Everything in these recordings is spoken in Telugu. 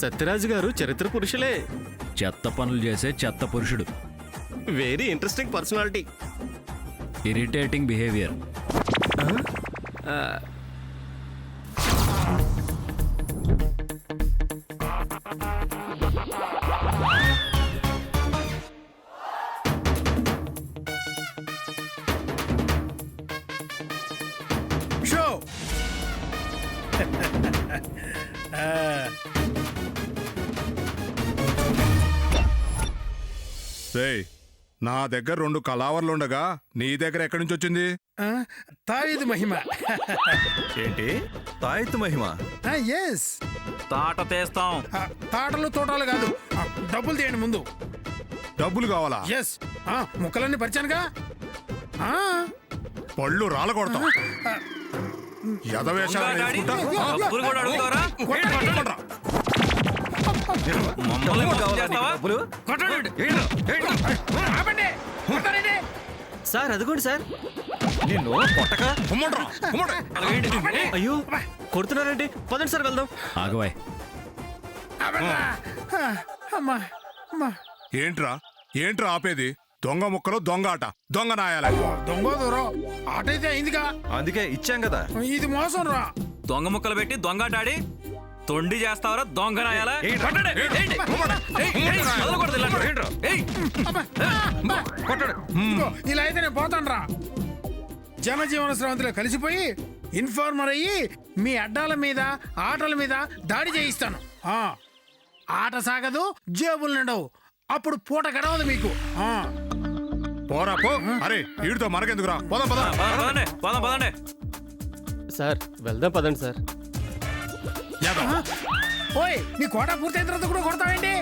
సత్యరాజు గారు చరిత్ర పురుషులే. చెత్త పనులు చేసే చెత్త పురుషుడు. Very interesting personality. Irritating behaviour. Show రేయ్, నా దగ్గర 2 కలావర్లుండగా నీ దగ్గర ఎక్కడి నుంచి వచ్చింది? తాయిది మహిమ. ఏంటి తాయెత్తు మహిమ? ఎస్, తాట తీస్తాం. తాటలు తోటలు కాదు, డబ్బులు తీయండి ముందు. డబ్బులు కావాలా? ఎస్, ముక్కలన్నీ పరిచానుగా. పళ్ళు రాళ్ళ కొడతాం. యదవేషాలు వేసుకుంటా. డబ్బులు కూడా అడుగుతారా? మమ్మల్ని మోసం చేస్తావా? సార్ అదిగోండి సార్. నిన్ను కొట్టక అయ్యో కొడుతున్నారండి. పదండి సార్ వెళ్దాం. ఆగవాయ్. ఏంట్రా ఏంట్రా ఆపేది? దొంగ ముక్కలు, దొంగ ఆట, దొంగ నాయాల. దొంగ దూరం ఆట అయితే అయిందిగా. అందుకే ఇచ్చాం కదా. ఇది మోసం రా. దొంగ ముక్కలు పెట్టి దొంగాటాడి తొండి చేస్తావరా? దొంగ రాయాలా? ఇలా అయితే నేను పోతాను రా. జనజీవన స్రవంతిలో కలిసిపోయి ఇన్ఫార్మర్ అయ్యి మీ అడ్డాల మీద, ఆటల మీద దాడి చేయిస్తాను. ఆట సాగదు, జేబులు నిండవు. అప్పుడు పూట గడవదు మీకు. పోరా పో. అరే వీడితో మనకెందుకురా? పోదాం పదండి. సార్ వెళ్దాం పదండి సార్. ఓయ్, నీ కోట పూర్తయిన తర్వాత కూడా కొడతావేంటి?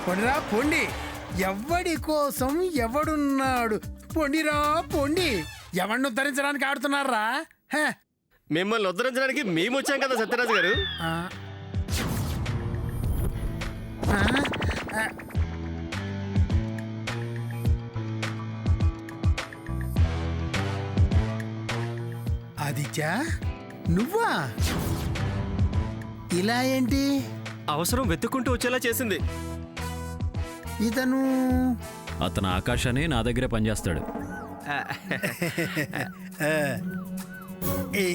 పొండిరా పొండి. ఎవడి కోసం ఎవడున్నాడు? పొండిరా పొండి. ఎవడిని ఉద్ధరించడానికి ఆడుతున్నారా? మిమ్మల్ని ఉద్ధరించడానికి మేము వచ్చాం కదా సత్యరాజు గారు. ఆదిత్య, నువ్వా? ఇలా ఏంటి? అవసరం వెతుక్కుంటూ వచ్చేలా చేసింది. ఇతను అతను ఆకాష్ అని నా దగ్గరే పనిచేస్తాడు.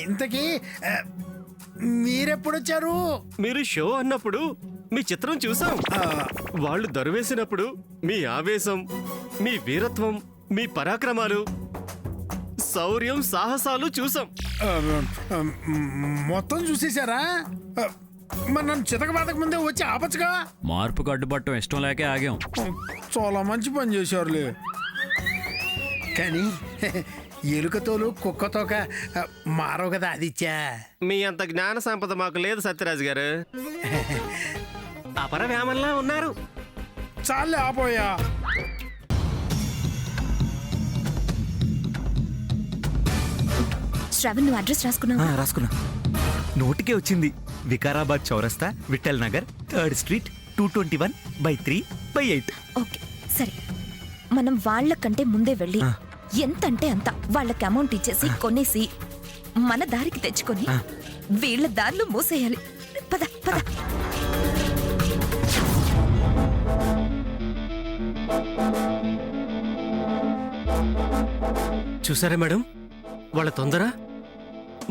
ఇంతకీ మీరెప్పుడొచ్చారు? మీరు షో అన్నప్పుడు మీ చిత్రం చూసాం. వాళ్ళు దరువేసినప్పుడు మీ ఆవేశం, మీ వీరత్వం, మీ పరాక్రమాలు, శౌర్యం, సాహసాలు చూసాం. మొత్తం చూసేశారా? మరి నన్ను చితకబాతక ముందే వచ్చి ఆపచ్చుగా. మార్పుకు అడ్డుపట్టడం ఇష్టం లేకే ఆగాం. చాలా మంచి పని చేశారులే. కానీ ఎలుకతోలు కుక్కతోక మారవు కదా ఆదిత్య. మీ అంత జ్ఞాన సంపద మాకు లేదు సత్యరాజు గారు. అపర వ్యామల్లా ఉన్నారు. చాలే ఆపోయా. శ్రవణ్, నువ్వు అడ్రస్ రాసుకున్నావా? రాసుకున్నా. నోటికే వచ్చింది. వికారాబాద్ చౌరస్తా, Vithal Nagar, 3rd street, 221/3/8. Okay సరే, మనం వాళ్ళకంటే ముందే వెళ్ళి ఎంతంటే అంత వాళ్ళకి అమౌంట్ ఇచ్చేసి కొనేసి మన దారికి తెచ్చుకొని వీళ్ళ దారిలో మూసేయాలి. పద పద. చూసారా మేడం వాళ్ళ తొందర?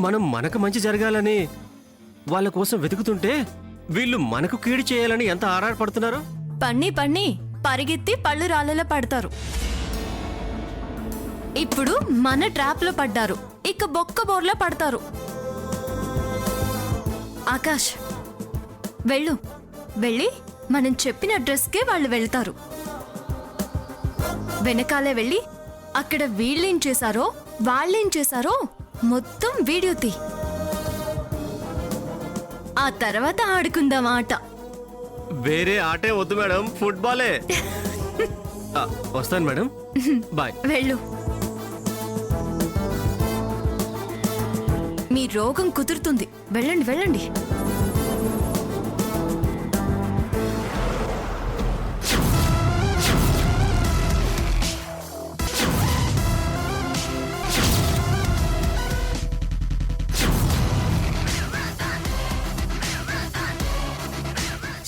మనం మనకు మంచి జరగాలని వాళ్ళ కోసం వెతుకుతుంటే వీళ్ళు మనకు కీడు చేయాలని ఎంత ఆరాటపడుతున్నారో. పన్ని పరిగెత్తి పళ్ళు రాళ్ళలో పడతారు. ఇప్పుడు మన ట్రాప్ లో పడ్డారు, ఇక బొక్క బోర్లో పడతారు. ఆకాష్, వెళ్ళి మనం చెప్పిన అడ్రస్కే వాళ్ళు వెళ్తారు. వెనకాలే వెళ్ళి అక్కడ వీళ్ళేం చేశారో వాళ్ళేం చేశారో మొత్తం వీడియో తీ. ఆ తర్వాత ఆడుకుందాం ఆట. వేరే ఆటే వద్దు మేడం, ఫుట్బాలే. వస్తాను మేడం, బాయ్. వెళ్ళు. మీ రోగం కుదురుతుంది. వెళ్ళండి.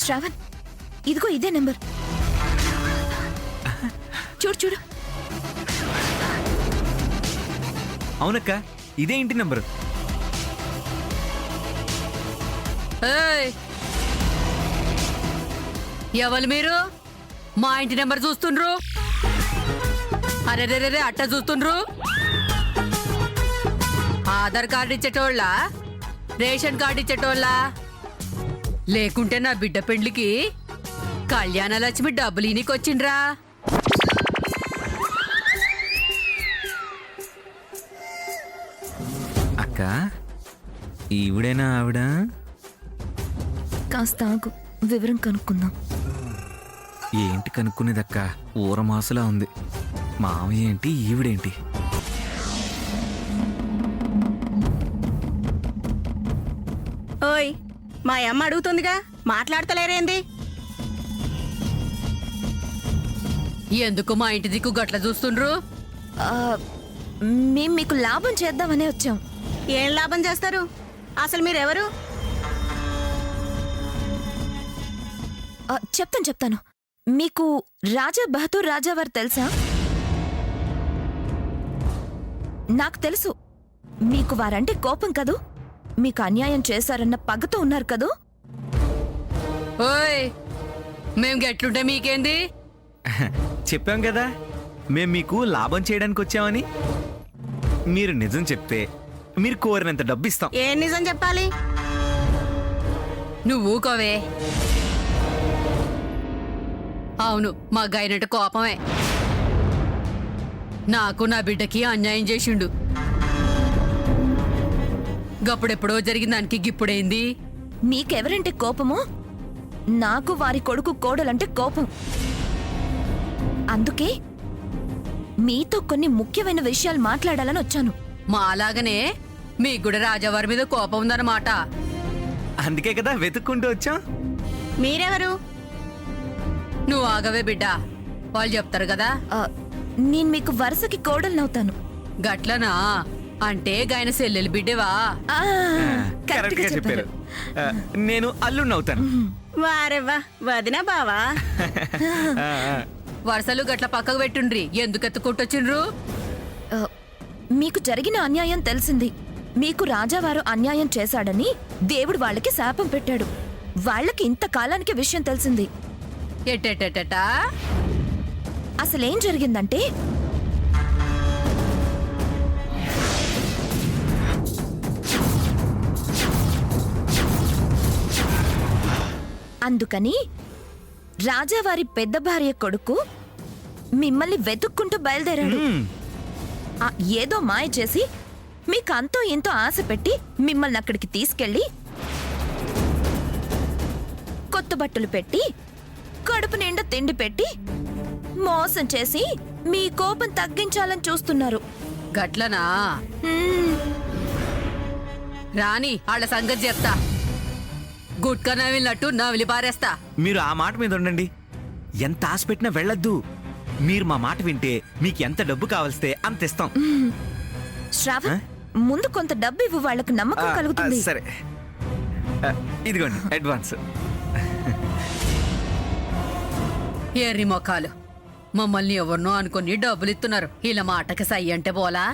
శ్రావణ్, ఇదిగో ఇదే నెంబర్. చూడు చూడు. అవునక్క, ఇదే ఇంటి నంబరు. ఎవరు మీరు? మా ఇంటి నెంబర్ చూస్తుండ్రు? అరే అట్ట చూస్తుండ్రు? ఆధార్ కార్డు ఇచ్చేటోళ్ళ, రేషన్ కార్డు ఇచ్చేటోళ్ళ, లేకుంటే నా బిడ్డ పెండ్లికి కళ్యాణ లక్ష్మి డబ్బులు ఈనికొచ్చిండ్రా? అక్క, ఈవిడేనా ఆవిడ? కాస్త ఆగు, వివరం కనుక్కుందాం. ఏంటి కనుక్కునేదక్క? ఊరమాసులా ఉంది. మామయ్య ఏంటి, ఈవిడేంటి? ఓయ్, మా అమ్మ అడుగుతుందిగా, మాట్లాడతలేరేంది? ఎందుకు మా ఇంటి దిక్కు గట్ల చూస్తుండ్రు? ఆ, మేం మీకు లాభం చేద్దామనే వచ్చాం. ఏం లాభం చేస్తారు? అసలు మీరెవరు? చెప్తాను. మీకు రాజా బహదూర్ రాజావారు తెలుసా? నాకు తెలుసు. మీకు వారంటే కోపం కదూ? మీకు అన్యాయం చేశారన్న పగతో ఉన్నారు కదూ? ఓయ్, మేం గట్లుంటే మీకేంది? చెప్పాం కదా, మేం మీకు లాభం చేయడానికి వచ్చామని. మీరు నిజం చెప్తే మీరు కోరినంత డబ్బు ఇస్తాం. ఏం నిజం చెప్పాలి? నువ్వు కోవే. అవును, మా గైనట్టు కోపమే. నాకు నా బిడ్డకి అన్యాయం చేసిండు. గప్పుడెప్పుడో జరిగిన దానికి గిప్పుడైంది. మీకెవరంటే కోపమో, నాకు వారి కొడుకు కోడలంటే కోపం. అందుకే మీతో కొన్ని ముఖ్యమైన విషయాలు మాట్లాడాలని వచ్చాను. మా అలాగనే మీకు కూడా రాజావారి మీద కోపం ఉందన్నమాట. అందుకే కదా వెతుక్కుంటూ వచ్చాం. మీరెవరు? నువ్వు ఆగవే బిడ్డ, వాళ్ళు చెప్తారు కదా. నేను మీకు వరుసకి కోడలనవుతాను. గట్లనా? అంటే గాయన సెల్లెలు బిడ్డవా? కరెక్ట్ గా చెప్పారు. నేను అల్లుణ్ణవుతాను. వారెవ్వా, వదినా బావా? వరుసలు గట్ల పక్కకు పెట్టుండ్రి, ఎందుకు ఎత్తుకుంటొచ్చిండ్రు? మీకు జరిగిన అన్యాయం తెలిసింది. మీకు రాజావారు అన్యాయం చేశాడని దేవుడు వాళ్ళకి శాపం పెట్టాడు. వాళ్ళకి ఇంతకాలానికి విషయం తెలిసింది. ఎట్టెట్టెట్టా? అసలేం జరిగిందంటే, అందుకని రాజావారి పెద్ద భార్య కొడుకు మిమ్మల్ని వెతుక్కుంటూ బయలుదేరాడు. ఏదో మాయ చేసి మీకు అంతో ఎంతో ఆశ పెట్టి మిమ్మల్ని అక్కడికి తీసుకెళ్లి కొత్త బట్టలు పెట్టి కడుపు నిండా తిండి పెట్టి మోసం చేసి మీ కోపం తగ్గించాలని చూస్తున్నారు. గట్లనా? రాని వాళ్ళ సంగతి చెప్తా. గుట్కా నవిలినట్టు నవిలి పారేస్తా. మీరు ఆ మాట మీద ఉండండి. ఎంత ఆశ పెట్టినా వెళ్ళొద్దు. మీరు మా మాట వింటే మీకు ఎంత డబ్బు కావలిస్తే అంత ఇస్తాం. శ్రావణ్, ముందు కొంత డబ్బు ఇవ్వు, వాళ్ళకు నమ్మకం కలుగుతుంది. సరే, ఇదిగోండి అడ్వాన్స్. ఎర్రి మొఖాలు, మమ్మల్ని ఎవరినో అనుకుని డబ్బులు ఇస్తున్నారు. ఇలా మాటకి సై అంటే పోలా?